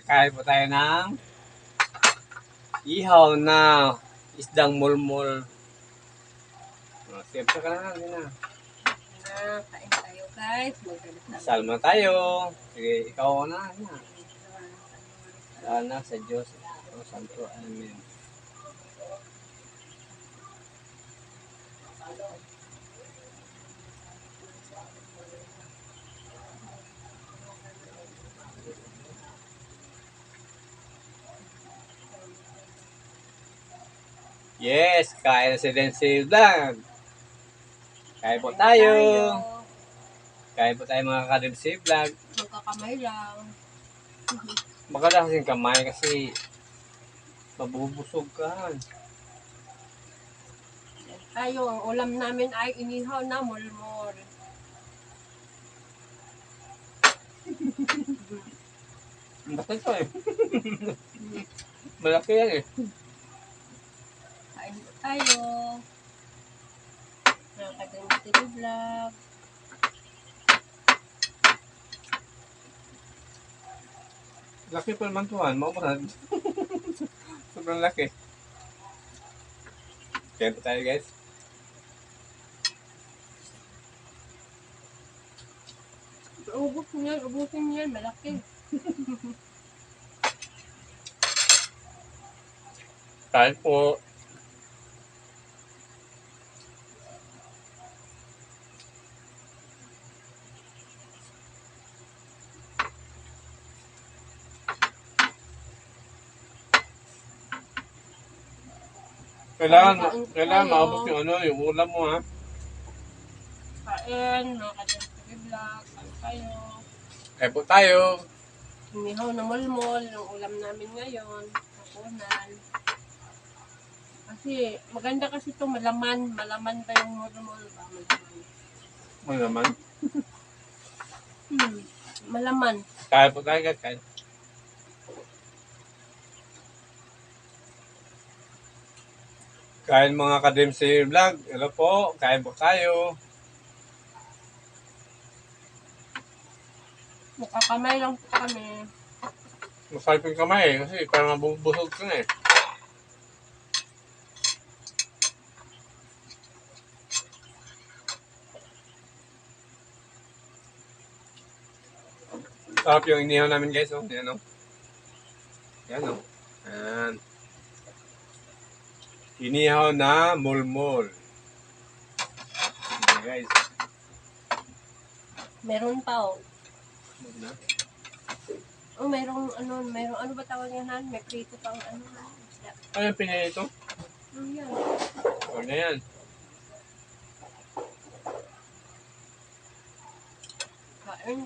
kakain po tayo ng ihaw na isdang mulmul. Siyempre ka na, hindi na. Kain tayo guys. Salma tayo. Sige, ikaw na. Sana sa Diyos. O Santo. Amen. Yes, kain na si Denzel Vlog. Kain po tayo. Kain po tayo mga ka-Denzel Vlog. Magkakamay lang. Maganda kasing kamay kasi mabubusog ka. Tayo, ang ulam namin ay inihaw na mulmol. Bakit ito eh? Malaki yan eh. Kain tayo. Nakakadang vlog. Laki pa naman tuhan. Maupunan. Sobrang laki. Kaya po tayo guys. Ubusin niyan, malaki. Kain po. Kailangan maabot yung yung ulam mo ha. Kain, nakakadang vlog. Kain tayo. Kain po tayo. Inihaw na mulmol, yung ulam namin ngayon. Hapunan. Kasi, maganda kasi ito, malaman. Malaman ba yung mulmol? Malaman. Malaman. Kain po tayo guys. Kain. Kain mga ka-Denzel Vlog. Hello po. Kain po tayo. Makakamay lang po kami. Masarap yung kamay kasi parang mabubusog ka na eh. Sarap yung inihaw namin guys. Oh. Yan o. Yan o. Yan. Inihaw na mulmul. Okay guys. Meron pa oh. Oh, merong ano ba tawag yan han? May prito pang ano. Ano yung pinili ito? Yan. Huwag na yan.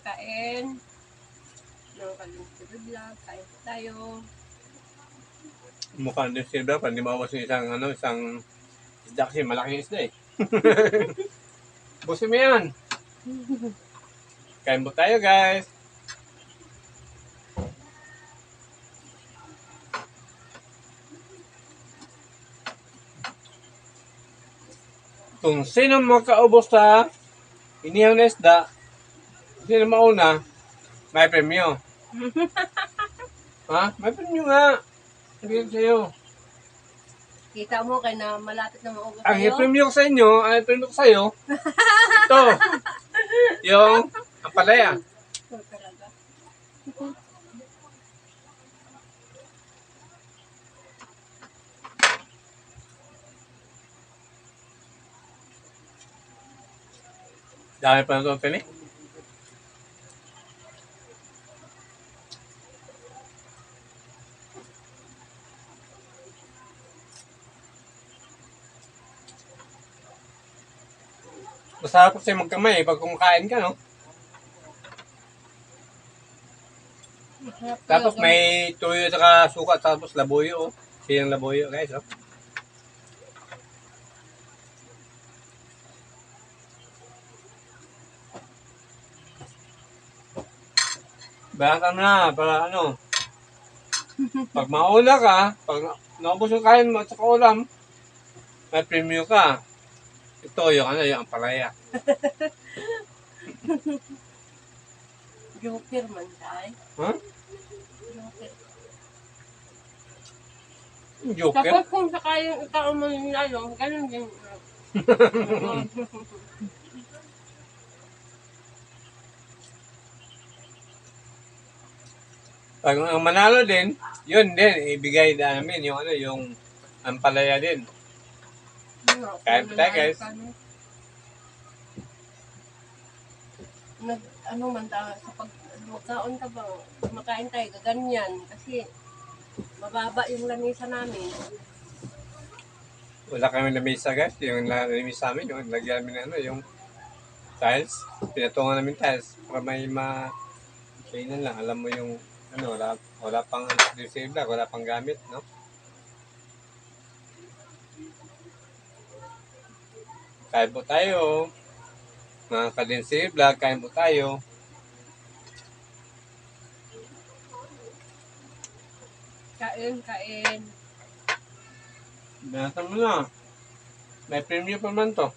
Kain. Nakakalimutan vlog. Kain po tayo. Mukhang din silver pa. Hindi maubos yung isang isda kasi malaking isda eh. Busin mo yan. Kain po tayo guys. Kung sino makaubos sa inihaw na isda, sino mauna, may premyo. Ha? May premyo nga. Sabihin sa'yo. Kita mo kay na malapit na maubos Ang sa'yo. i-premyo ko sa inyo, ang i-premyo ko sa'yo, ito. Yung ampalaya. Ito talaga. Dami pa na ito, Tini. Masarap kasi magkamay pag kumakain ka, no? Tapos may tuyo at suka, tapos labuyo, oh. Siyang labuyo, guys, oh. Bayan ka na, para ano. Pag mauna ka, pag naubos yung kain mo at saka ulam, may premyo ka. Ito yung yung ampalaya. Joker man tayo. Ha? Joker Joker. Tapos kung sakaling ikaw ang mananalo, ganun din. Pag ang manalo din, yun din, ibigay namin yung ano, yung ampalaya din. Kain po tayo, guys. Ano man sa pag magkaon ka ba, kumakain tayo, gaganyan. Kasi mababa yung lamesa namin. Wala kami lamesa, guys. Yung lamesa namin, yung lagyan namin ano, yung tiles. Pinatungan namin tiles para may kainan lang. Alam mo yung ano, wala pang disable, wala pang gamit, no? Kain po tayo. Mga Kadensi Vlog, kain po tayo. Kain. Binasa mo na. May premium pa man to.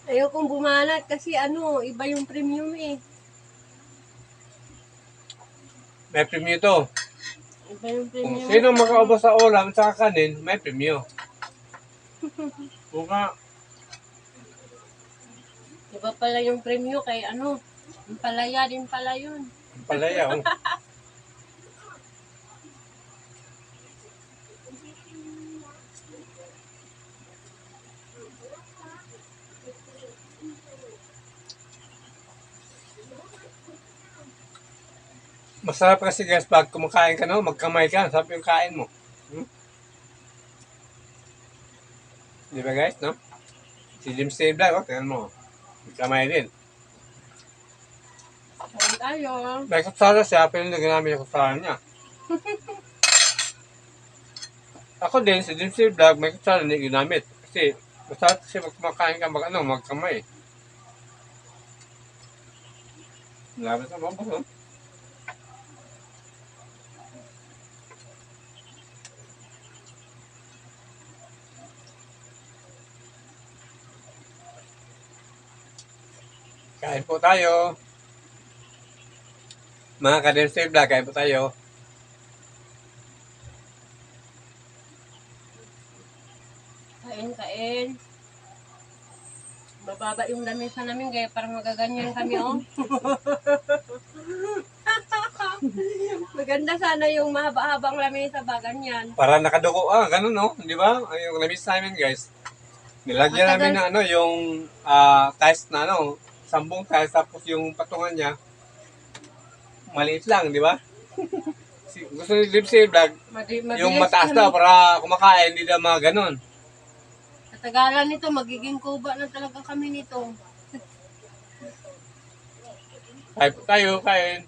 Ayokong bumalat kasi ano, iba yung premium eh. May premium to. Iba yung Kung premium. sino makaubos sa ulam at sa kanin, may premium. Buka. Iba pala yung premium kay ano, yung palaya din pala yun. Ang palaya, oh. Masarap kasi guys, pag kumakain ka, no, magkamay ka, sarap yung kain mo. Di ba guys, no? Si Jim Stay Vlog, oh, tingnan mo. Magkamay din. Kain tayo. May kutsara siya, pero hindi namin yung kutsara niya. Ako din, si Jim Stay Vlog, may kutsara hindi ginamit. Kasi, masarap kasi pag kumakain ka, magkamay. Malapit na mabos, no? Kain po tayo. Mga Kadensi Vlog, kain po tayo. Kain. Bababa yung lamesa namin kaya parang magaganyan kami oh. Maganda sana yung mahaba-habang lamesa ba, ganyan. Para nakadugo, ganun, no? Di ba? Ay, yung lamis namin, guys. Nilagyan namin na, ano, yung tiles na, ano, 10 tiles, tapos yung patungan niya, maliit lang, di ba? Gusto ni Lipsy Vlog, yung mataas daw para kumakain, hindi daw mga ganun. Sa tagalan nito, magiging kuba na talaga kami nito. Kain po tayo, kain.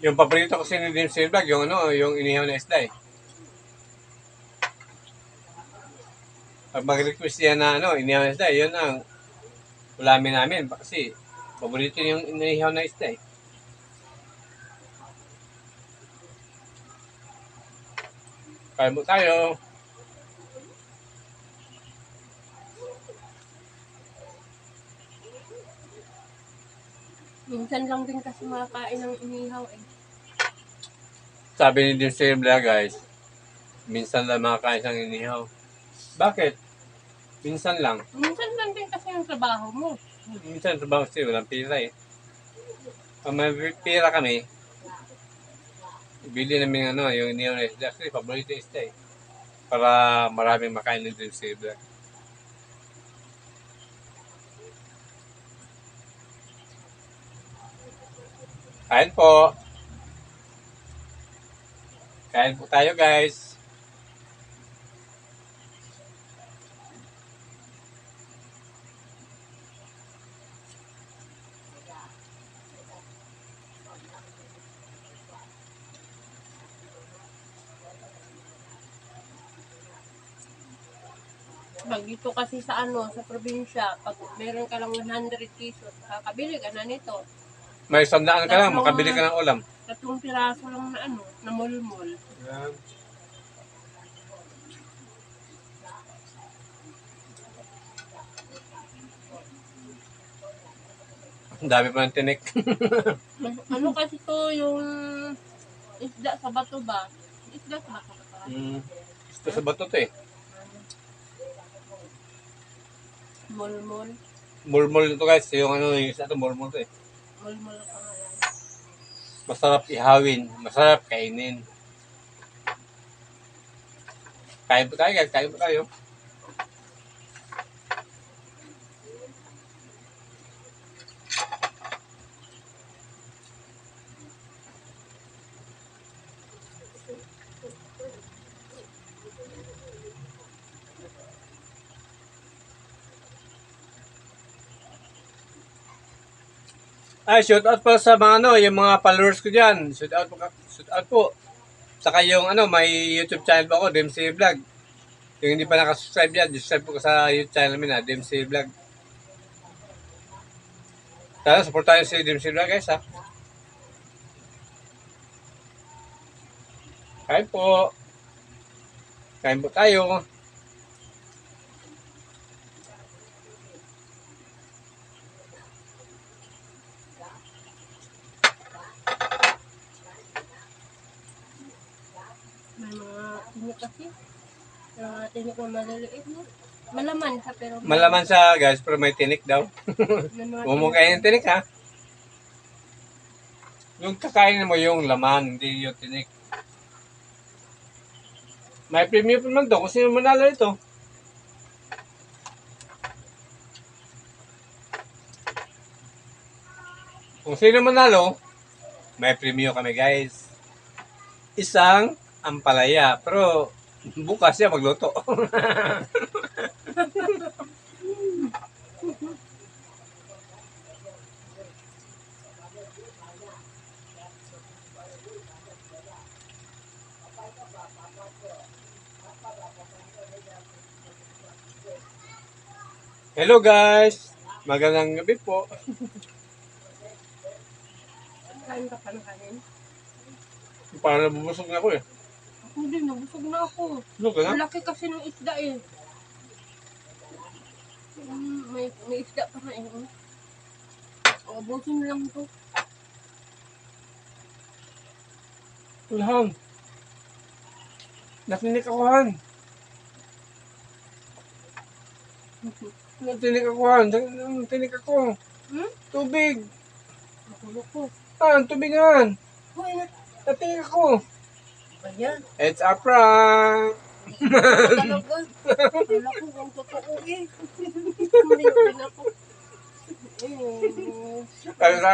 Yung paborito kasi ni Dim Silvag, yung ano, yung inihaw na isda eh. Pag mag-request yan na ano, inihaw na isda, yun ang ulamin namin. Kasi paborito yung inihaw na isda eh. Kain mo tayo. Minsan lang din kasi makakain ng inihaw eh. Sabi ni Dim Silvag guys, minsan lang makakain ng inihaw. Bakit? Minsan lang. Minsan lang din kasi yung trabaho mo. Minsan trabaho kasi walang pira eh. Pag may pira kami, bili namin ano, yung inihaw na isda. Kasi paborito yung isda eh. Para maraming makain ng Dim Silvag. Kain po. Kain po tayo guys. Pag dito kasi sa ano, sa probinsya, pag meron ka lang 100 pesos, kakabili ka na nito. May 100 ka lang, makabili ka ng ulam. 3 piraso lang na ano, na mulmul. Yan. Ang dami pa ng tinik. Ano kasi to yung isda sa bato ba? Isda sa bato ba? Ito sa bato to eh. Mulmul. Mulmul ito guys. Yung ano, yung isa ito, mulmul to eh. Mulmul ang pangalan. Masarap ihawin. Masarap kainin. Kain po tayo guys. Kain po tayo. Ay, shout out po sa mga ano, yung mga followers ko diyan. Shout out po. Shout out po. Saka yung ano, may YouTube channel po ako, DMC Vlog. Yung hindi pa nakasubscribe yan, subscribe po sa YouTube channel namin DMC Vlog. Tara, supportahan si DMC Vlog guys ha. Kain po. Kain po tayo. May mga tinik kasi. May mga tinik na maliliit no? Malaman siya pero... Malaman siya guys, pero may tinik daw. May mga Mumukay ng tinik ha. Yung kakainin mo yung laman, hindi yung tinik. May premium pa naman daw kung sino manalo ito. Kung sino manalo, may premium kami guys. Isang ampalaya. Pero bukas siya magluto. Hello guys! Magandang gabi po. Kain ka pa ng kanin? Parang nabubusog na ako eh. Ako din, nabusog na ako. Ano ka na? Ang laki kasi ng isda eh. May isda pa nga eh. Abusin lang to. Ulhang. Natinik ako han. Natinik ako han. Natinik ako. Tubig. Nakulo ko. Ah, tubig han. Hoy, Natinik ako. ba yan? It's a prank. Talaga. Wala ko kung totoo eh. Hindi ko din ako. Ano na?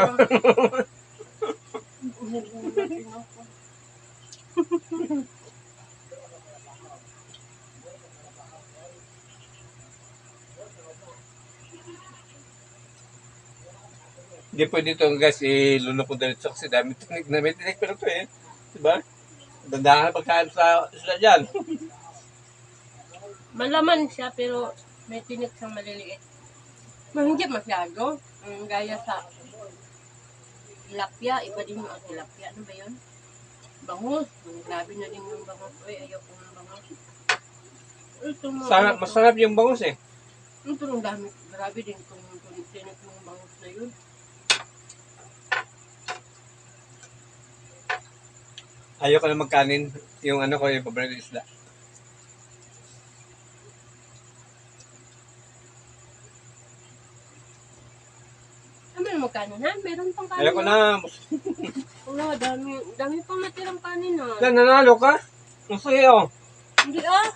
Hindi pwede ito guys, ilulok ko diretso kasi dami tinik na may tinik pero ito eh. Diba? Dandahan na pagkain sa isla dyan. Malaman siya pero may tinik siyang maliliit. Hindi masyado. Gaya sa tilapia, iba din yung tilapia. Ano ba yun? Bangus. Grabe na din yung bangus. Uy, ayaw ko ng bangus. Ito mo. Masarap yung bangus eh. Ito nung dami. Grabe din itong tinik ng bangus na yun. Ayaw ko na magkanin. Yung ano ko, yung paborito isla. Ano mo kanin ha? Meron pang kanin. Ayaw ko na. Wala, dami pang natirang kanin ha. Nanalo ka? Masaya oh. Hindi ah.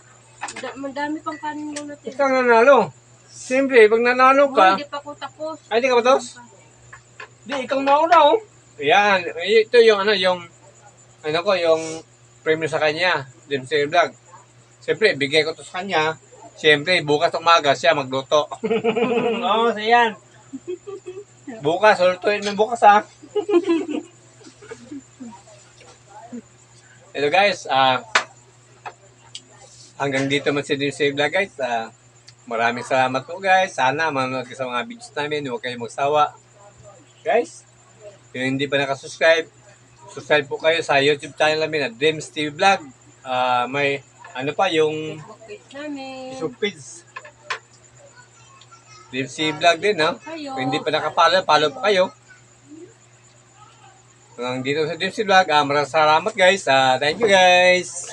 Madami pang kanin lang natin. Ikaw nanalo. Siyempre, pag nanalo ka, Hindi pa ako tapos. ay, di ka ba tapos? Di, ikaw mauna oh. Ayan, ito yung ano, yung premium sa kanya, DMC Vlog. Siyempre, bigay ko to sa kanya. Siyempre, bukas umaga siya magluto. Oo, so yan. Bukas, ulutuin mo bukas ha. Hello guys, hanggang dito man si DMC Vlog guys. Maraming salamat po guys. Sana manonood ka sa mga videos namin. Huwag kayong magsawa. Guys, kung hindi pa nakasubscribe, subscribe po kayo sa YouTube channel namin na Dreams TV Vlog. May ano pa yung Facebook page namin. Facebook page. Dipsy Vlog din, ha? Kayo. Kung hindi pa nakapalo, follow pa kayo. Hanggang dito sa Dipsy Vlog. Maraming salamat guys. Thank you guys.